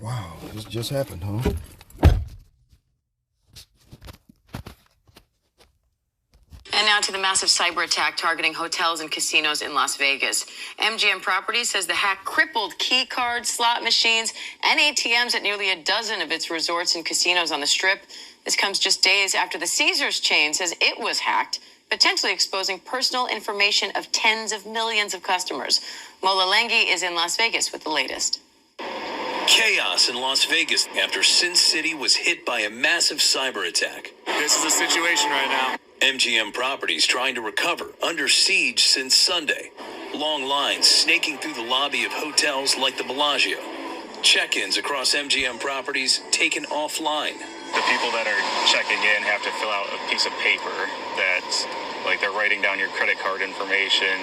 Wow, this just happened, huh? And now to the massive cyber attack targeting hotels and casinos in Las Vegas. MGM Properties says the hack crippled key cards, slot machines, and ATMs at nearly a dozen of its resorts and casinos on the Strip. This comes just days after the Caesars chain says it was hacked, potentially exposing personal information of tens of millions of customers. Mola Lenghi is in Las Vegas with the latest. Chaos in Las Vegas after Sin City was hit by a massive cyber attack. This is the situation right now. MGM Properties trying to recover under siege since Sunday. Long lines snaking through the lobby of hotels like the Bellagio. Check-ins across MGM Properties taken offline. The people that are checking in have to fill out a piece of paper that's like they're writing down your credit card information.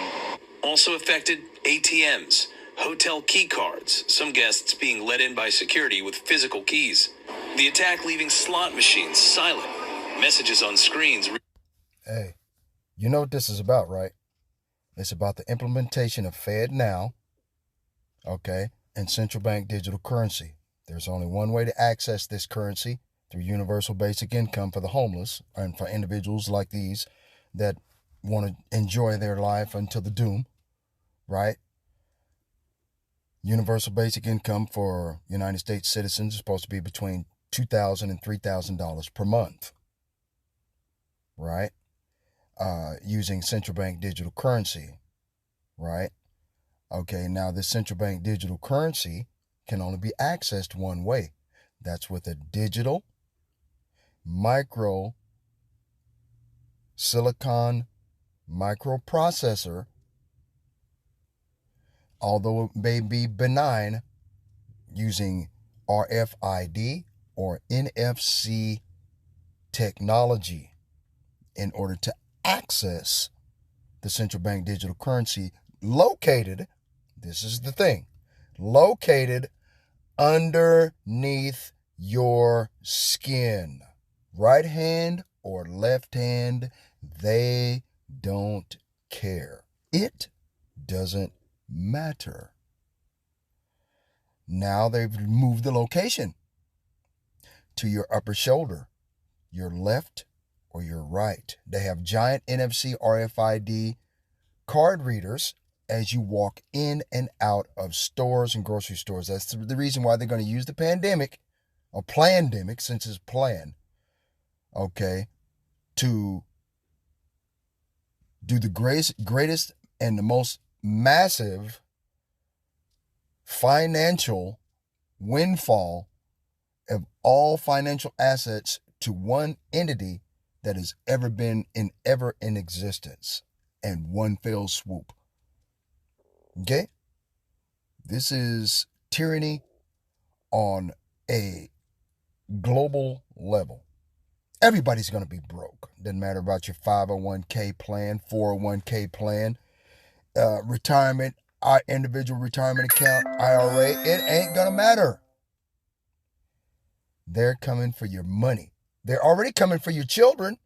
Also affected, ATMs, hotel key cards, some guests being let in by security with physical keys. The attack leaving slot machines silent. Messages on screens. Hey, you know what this is about, right? It's about the implementation of Fed Now, okay, and central bank digital currency. There's only one way to access this currency, through universal basic income for the homeless and for individuals like these that want to enjoy their life until the doom, right? Universal basic income for United States citizens is supposed to be between $2,000 and $3,000 per month, right? Using central bank digital currency, right? Okay, now this central bank digital currency can only be accessed one way. That's with a digital micro silicon microprocessor. Although it may be benign, using RFID or NFC technology in order to access the central bank digital currency located, this is the thing, located underneath your skin. Right hand or left hand, they don't care. It doesn't matter. Now they've moved the location to your upper shoulder, your left or your right. They have giant NFC RFID card readers as you walk in and out of stores and grocery stores. That's the reason why they're going to use the pandemic, or plandemic, since it's plan, okay, to do the greatest and the most massive financial windfall of all financial assets to one entity that has ever been in existence, and one fell swoop. Okay? This is tyranny on a global level. Everybody's going to be broke. Doesn't matter about your 501k plan, 401k plan, retirement, individual retirement account, IRA. It ain't going to matter. They're coming for your money. They're already coming for your children.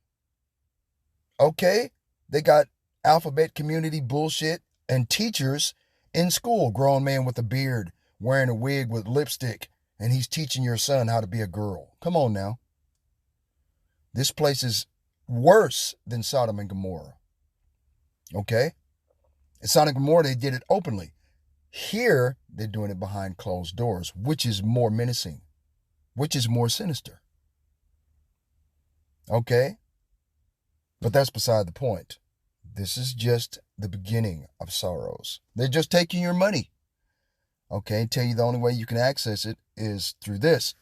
Okay? They got alphabet community bullshit and teachers in school. Grown man with a beard, wearing a wig with lipstick, and he's teaching your son how to be a girl. Come on now. This place is worse than Sodom and Gomorrah. Okay? In Sodom and Gomorrah, they did it openly. Here, they're doing it behind closed doors, which is more menacing, which is more sinister. Okay? But that's beside the point. This is just the beginning of sorrows. They're just taking your money. Okay? Tell you the only way you can access it is through this.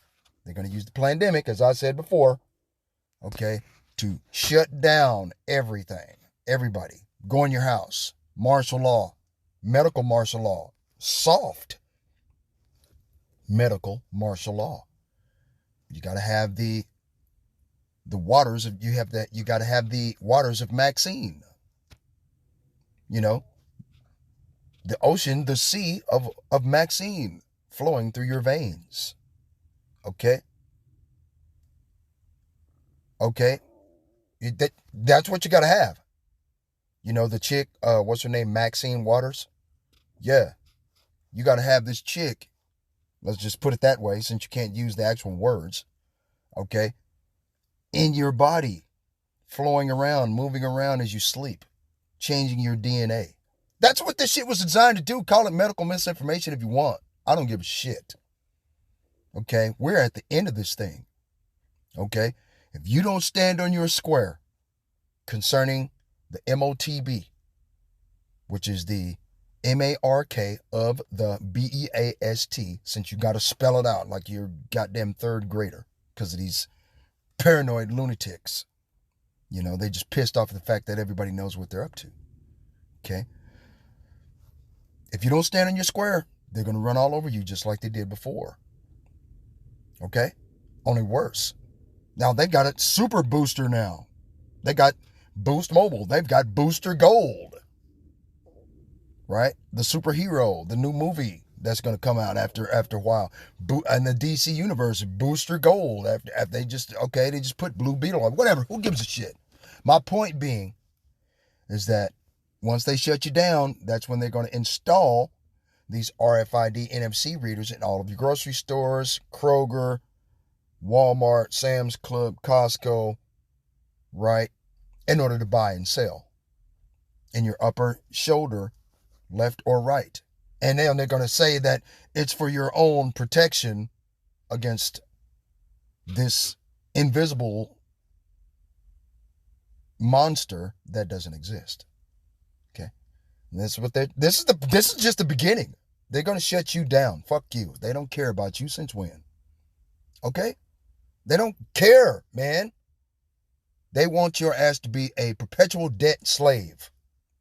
They're going to use the pandemic, as I said before, okay, to shut down everything. Everybody. Go in your house. Martial law. Medical martial law. Soft medical martial law. You got to have the waters of, you got to have the waters of Maxine. You know, the ocean, the sea of Maxine flowing through your veins. Okay? Okay? That's what you got to have. You know, the chick, what's her name? Maxine Waters? Yeah. You got to have this chick let's just put it that way, since you can't use the actual words, okay, in your body, flowing around, moving around as you sleep, changing your DNA. That's what this shit was designed to do. Call it medical misinformation if you want. I don't give a shit. Okay, we're at the end of this thing. Okay, if you don't stand on your square concerning the MOTB, which is the MARK of the BEAST, since you got to spell it out like you're goddamn third grader because of these paranoid lunatics. You know, they just pissed off at the fact that everybody knows what they're up to. Okay? If you don't stand on your square, they're going to run all over you just like they did before. Okay? Only worse. Now, they got a super booster now. They got Boost Mobile. They've got Booster Gold. Right? The superhero, the new movie that's going to come out after a while. And the DC universe, Booster Gold. After they just put Blue Beetle on. Whatever. Who gives a shit? My point being is that once they shut you down, that's when they're going to install these RFID NFC readers in all of your grocery stores, Kroger, Walmart, Sam's Club, Costco, right? In order to buy and sell in your upper shoulder, left or right. And then they're going to say that it's for your own protection against this invisible monster that doesn't exist. Okay? And this is just the beginning. They're going to shut you down. Fuck you. They don't care about you since when? Okay? They don't care, man. They want your ass to be a perpetual debt slave.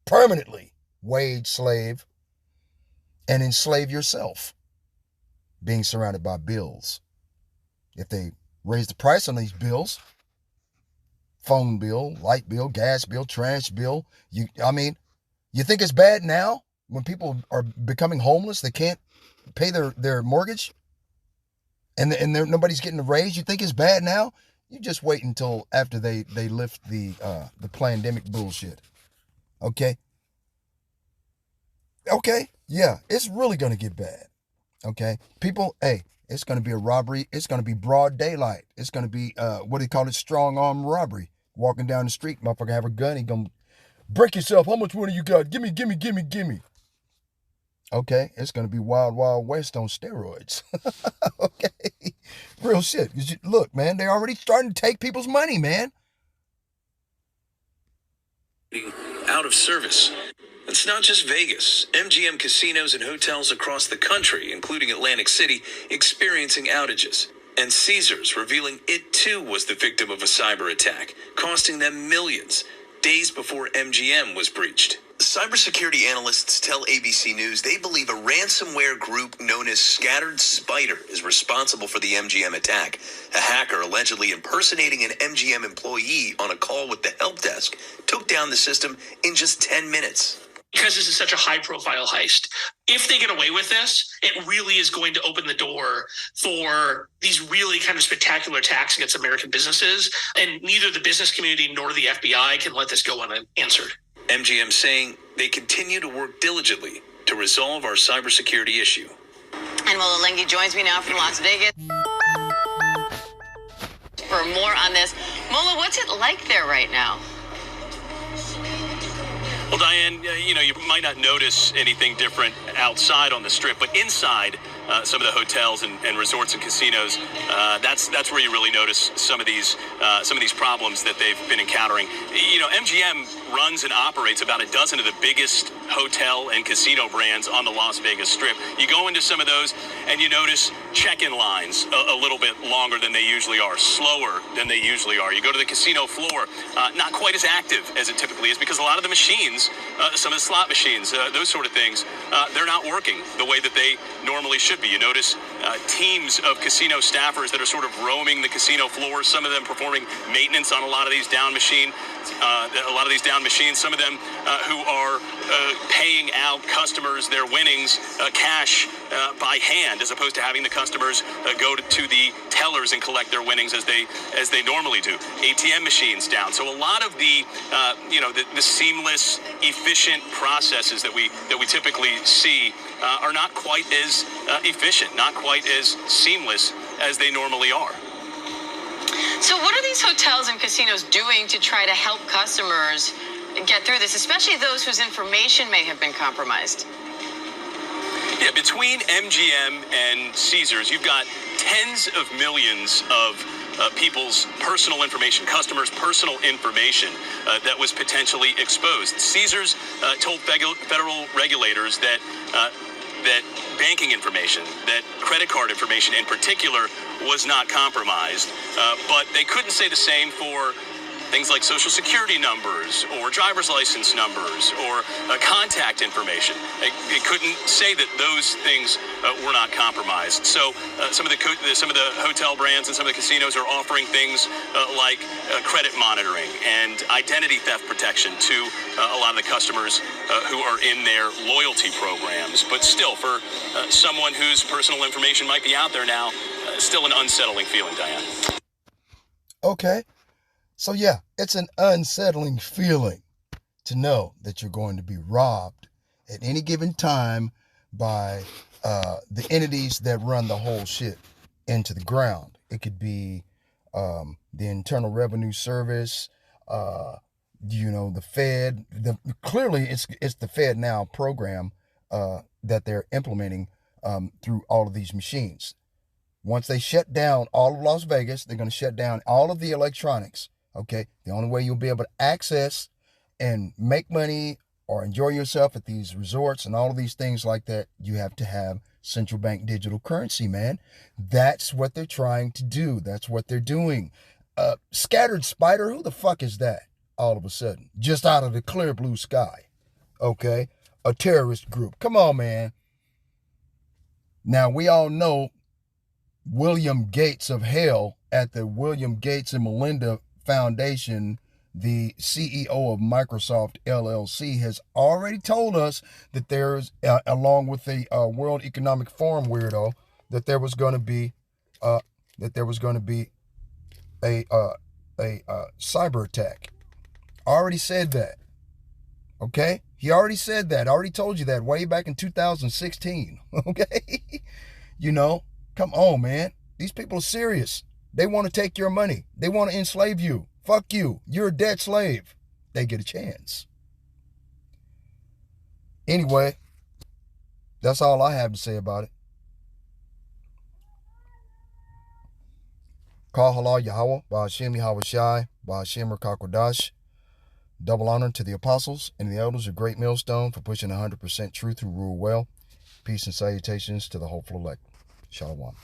Permanently wage slave. And enslave yourself. Being surrounded by bills. If they raise the price on these bills, phone bill, light bill, gas bill, trash bill, you think it's bad now when people are becoming homeless, they can't pay their mortgage? And nobody's getting a raise. You think it's bad now? You just wait until after they lift the pandemic bullshit. Okay? Okay? Yeah, it's really going to get bad. Okay? People, hey, it's going to be a robbery. It's going to be broad daylight. It's going to be, what do you call it? Strong arm robbery. Walking down the street, motherfucker have a gun. He going to break yourself. How much money you got? Gimme. Okay, it's going to be Wild Wild West on steroids. Okay, real shit. Look, man, they're already starting to take people's money, man. Out of service. It's not just Vegas. MGM casinos and hotels across the country, including Atlantic City, experiencing outages. And Caesars revealing it too was the victim of a cyber attack, costing them millions, days before MGM was breached. Cybersecurity analysts tell ABC News they believe a ransomware group known as Scattered Spider is responsible for the MGM attack. A hacker allegedly impersonating an MGM employee on a call with the help desk took down the system in just 10 minutes. Because this is such a high-profile heist, if they get away with this, it really is going to open the door for these really kind of spectacular attacks against American businesses, and neither the business community nor the FBI can let this go unanswered. MGM saying they continue to work diligently to resolve our cybersecurity issue. And Mola Lenghi joins me now from Las Vegas for more on this. Mola, what's it like there right now? Well, Diane, you might not notice anything different outside on the Strip, but inside some of the hotels and resorts and casinos, that's where you really notice some of these problems that they've been encountering. MGM runs and operates about a dozen of the biggest hotel and casino brands on the Las Vegas Strip. You go into some of those and you notice check-in lines a little bit longer than they usually are, slower than they usually are. You go to the casino floor, not quite as active as it typically is because a lot of the machines, some of the slot machines, those sort of things, they're not working the way that they normally should be. You notice teams of casino staffers that are sort of roaming the casino floor, some of them performing maintenance on a lot of these down machines, some of them who are paying out customers their winnings cash by hand, as opposed to having the customers go to the tellers and collect their winnings as they normally do. ATM machines down. So a lot of the the seamless, efficient processes that we typically see are not quite as efficient, not quite as seamless as they normally are. So what are these hotels and casinos doing to try to help customers get through this, especially those whose information may have been compromised? Yeah, between MGM and Caesars, you've got tens of millions of people's personal information, customers' personal information that was potentially exposed. Caesars told federal regulators that banking information, that credit card information in particular, was not compromised. But they couldn't say the same for things like social security numbers or driver's license numbers or contact information. They couldn't say that those things were not compromised. So some of the hotel brands and some of the casinos are offering things like credit monitoring and identity theft protection to a lot of the customers who are in their loyalty programs. But still, for someone whose personal information might be out there now, still an unsettling feeling, Diane. Okay. So yeah, it's an unsettling feeling to know that you're going to be robbed at any given time by the entities that run the whole shit into the ground. It could be the Internal Revenue Service, the Fed. Clearly, it's the Fed Now program that they're implementing through all of these machines. Once they shut down all of Las Vegas, they're going to shut down all of the electronics. Okay, the only way you'll be able to access and make money or enjoy yourself at these resorts and all of these things like that, you have to have central bank digital currency, man. That's what they're trying to do. That's what they're doing. Scattered spider, who the fuck is that? All of a sudden, just out of the clear blue sky. Okay, a terrorist group. Come on, man. Now, we all know William Gates of hell at the William Gates and Melinda Foundation, the CEO of Microsoft LLC, has already told us that there's, along with the World Economic Forum weirdo, that there was going to be a cyber attack. Already said that. Okay, he already said that. I already told you that way back in 2016. Okay, come on, man. These people are serious. They want to take your money. They want to enslave you. Fuck you. You're a dead slave. They get a chance. Anyway, that's all I have to say about it. Kal halal Yahweh, Ba'ashem Yahweh Shai, Ba'ashem Rakakwadash. Double honor to the apostles and the elders of Great Millstone for pushing 100% truth who rule well. Peace and salutations to the hopeful elect. Shalom.